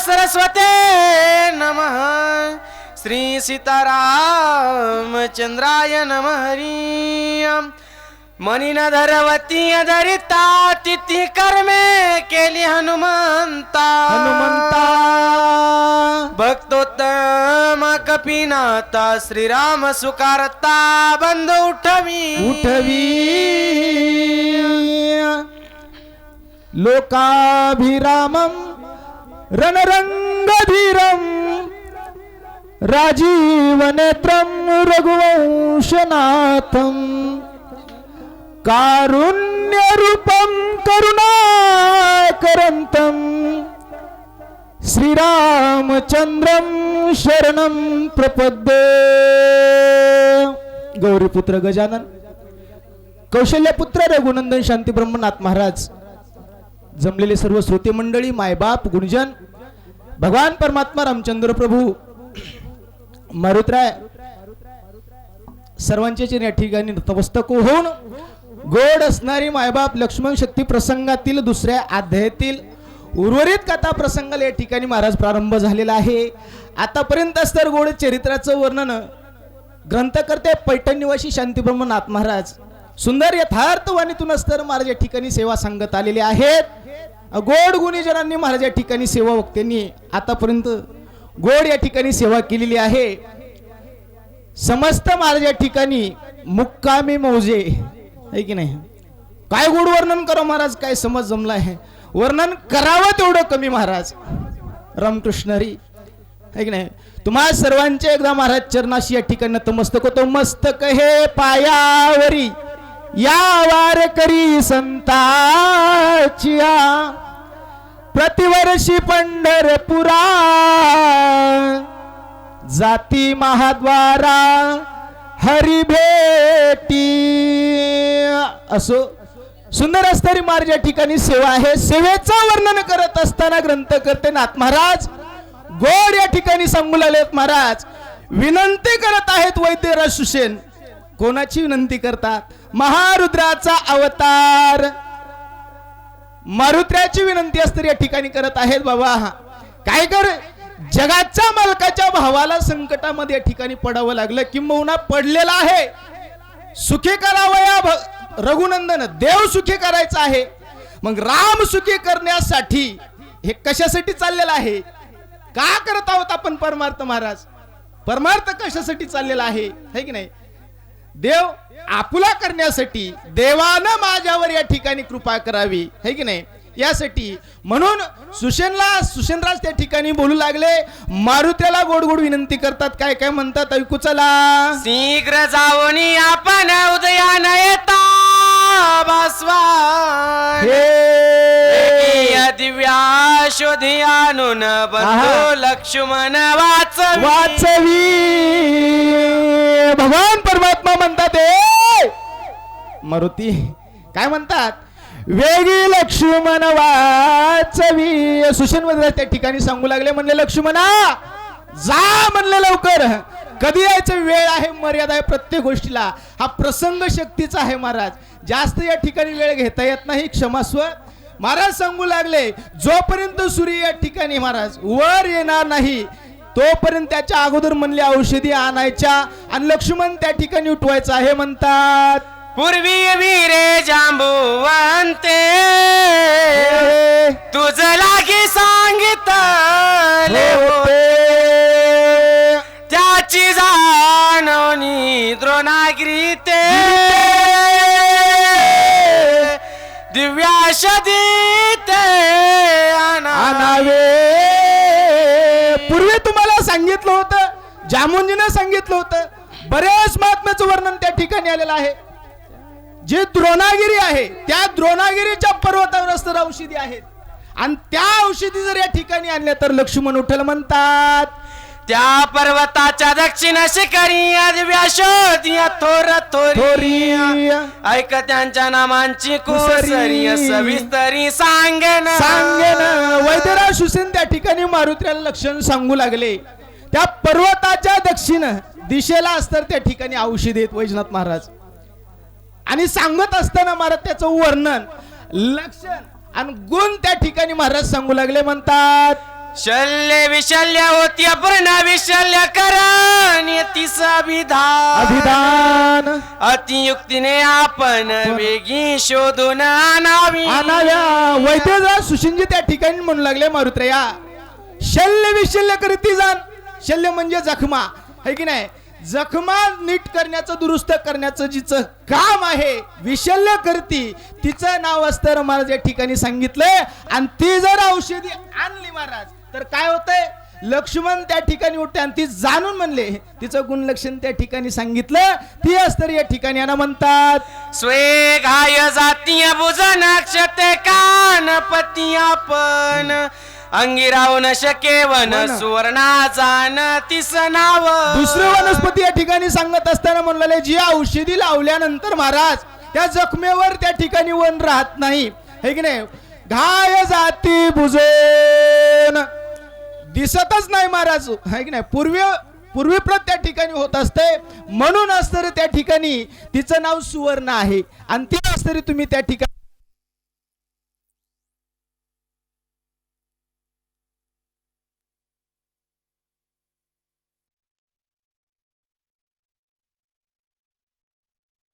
सरस्वते नमः श्री सीतारामचंद्राय नमः हरि मणिनधरवती धरिता तिथी कर्मे केली हनुमंता भक्तोत्तम कपिनाथा श्रीराम सुकारता बंद उठवी लोकाभिरामं रणरंगधीरं राजीवनेत्रं रघुवंशनाथं कारुण्यरूपं करुणाकरन्तं श्रीरामचंद्रं शरणं प्रपद्ये। गौरीपुत्र गजानन, कौशल्यपुत्र रघुनंदन शांती ब्रह्मनाथ महाराज, जमलेले सर्व श्रोते मंडळी, मायबाप, गुणजन, भगवान परमात्मा रामचंद्र प्रभू, मारुतराय सर्वांचे या ठिकाणी नतमस्तक होऊन गोड असणारी मायबाप लक्ष्मण शक्ती प्रसंगातील दुसऱ्या अध्यायातील उर्वरित कथा प्रसंगाला या ठिकाणी महाराज प्रारंभ झालेला आहे। आतापर्यंत तर गोड चरित्राचं वर्णन ग्रंथकर्ते पैठण निवासी शांती ब्रह्मनाथ महाराज सुंदर यथार्थ वाणीतून अस्तर महाराज या ठिकाणी सेवा सांगत आलेले आहेत। गोड गुणीजनांनी महाराज या ठिकाणी सेवा वक्त्यांनी आतापर्यंत गोड या ठिकाणी सेवा केलेली आहे। समस्त महाराज या ठिकाणी मुक्कामी मौजे आहे की नाही। काय गोड वर्णन करो महाराज, काय समज जमला आहे, वर्णन करावं तेवढं कमी महाराज। रामकृष्ण हरी आहे की नाही। तुम्हा सर्वांचे एकदा महाराज चरणाशी या ठिकाणी नतमस्तक होतो। मस्तक हे पायावरी या वारकरी संताचिया, प्रतिवर्षी पंढरपुरा जाती महाद्वारा हरी भेटी। असो सुंदर असणारी महाराज या ठिकाणी सेवा आहे। सेवेचं वर्णन करत असताना ग्रंथकर्ते नाथ महाराज गोड या ठिकाणी सांगू लागलेत। महाराज विनंती करत आहेत वैद्यराज सुसेन। कोणाची विनंती करतात? महारुद्राचा अवतार मारुत्र्याची विनंती असते या ठिकाणी करत आहेत। बाबा काय कर, जगाच्या मालकाच्या भावाला संकटामध्ये या ठिकाणी पडावं लागलं, किंबहुना पडलेला आहे। सुखी करावया रघुनंदन, देव सुखी करायचा आहे। मग राम सुखी करण्यासाठी हे कशासाठी चाललेलं आहे? का करत आहोत आपण परमार्थ? महाराज परमार्थ कशासाठी चाललेला आहे की नाही? देव आपुला करण्यासाठी, देवानं माझ्यावर या ठिकाणी कृपा करावी है की नाही, यासाठी। म्हणून सुसेनराज त्या ठिकाणी बोलू लागले। मारुत्याला गोड गोड विनंती करतात। काय काय म्हणतात ऐकू चला। शीघ्र जाऊनी आपण उदयान येता बसवा हे दिव्या शोधी आणून बंधू लक्ष्मण वाचवी। भगवान परमात्मा म्हणतात मारुती काय म्हणतात? वेगी लक्ष्मण वाचवी। सुसेन त्या ठिकाणी सांगू लागले, म्हणले लक्ष्मणा जा म्हणले लवकर, कधी यायचं वेळ आहे, मर्यादा आहे प्रत्येक गोष्टीला। हा प्रसंग शक्तीचा आहे महाराज, जास्त या ठिकाणी वेळ घेता येत नाही, क्षमस्व। महाराज सांगू लागले जोपर्यंत सूर्य या ठिकाणी महाराज वर येणार नाही तोपर्यंत त्याच्या अगोदर म्हणले औषधी आणायच्या आणि लक्ष्मण त्या ठिकाणी उठवायचं आहे म्हणतात। पूर्वी वीरे जांबुवंते तुझ लागी सांगितले त्याची जाणवणी द्रोणागिरी ते दिव्याशदी ते आणावे। पूर्वी तुम्हाला सांगितलं होतं, जामुंजीने सांगितलं होतं, बरेच महात्म्याचं वर्णन त्या ठिकाणी आलेलं आहे। जे द्रोणागिरी आहे त्या द्रोणागिरीच्या पर्वतावर असणाऱ्या औषधी आहेत आणि त्या औषधी जर या ठिकाणी आणल्या तर लक्ष्मण उठल म्हणतात। त्या पर्वताच्या दक्षिण शिखरी दिव्याशोधी थोर थोरी ऐक त्यांच्या नामांची कुसरी सविस्तरी सांगेन। वैद्यराज सुसेन त्या ठिकाणी मारुत्र्याला लक्षण सांगू लागले। त्या पर्वताच्या दक्षिण दिशेला असतर त्या ठिकाणी औषधी आहेत वैजनाथ महाराज। आणि सांगत असताना महाराज त्याचं वर्णन, लक्षण आणि गुण त्या ठिकाणी महाराज सांगू लागले म्हणतात। शल्य विशल्य होती अपूर्ण विशल्य करणे तिचा विधान अभिधान अतियुक्तीने आपण वेगी शोधून आणावी आणाव्या. वैद्यराज सुशिंजी त्या ठिकाणी म्हणू लागले मारुत्रया, शल्य विशल्य करती जाण. शल्य म्हणजे जखमा है की नाही, जखमा नीट करण्याचं दुरुस्त करण्याचं जिचं काम आहे विशल्य करती, तिचं नाव असतं महाराज या ठिकाणी सांगितलंय. आणि ती जर औषधी आणली महाराज तर काय होतंय, लक्ष्मण त्या ठिकाणी उठते आणि ती जाणून म्हणले, तिचं गुणलक्षण त्या ठिकाणी सांगितलं, ती असतं या ठिकाणी यांना म्हणतात. स्वे घाय जातीय भुजन क्षते कान पती आपण अंगी राहून शकेवन सुवर्णाचा न तिस नाव. दुसरं वनस्पती या ठिकाणी सांगत असताना म्हणलेले, जी औषधी लावल्यानंतर महाराज त्या जखमेवर त्या ठिकाणी वन राहत नाही है की नाही. घाय जाती भुजन दिसतच नाही महाराज है की नाही, पूर्वीप्रत त्या ठिकाणी होत असते. म्हणून असतं त्या ठिकाणी तिचं नाव सुवर्ण आहे. आणि ती असतरी तुम्ही त्या ठिकाणी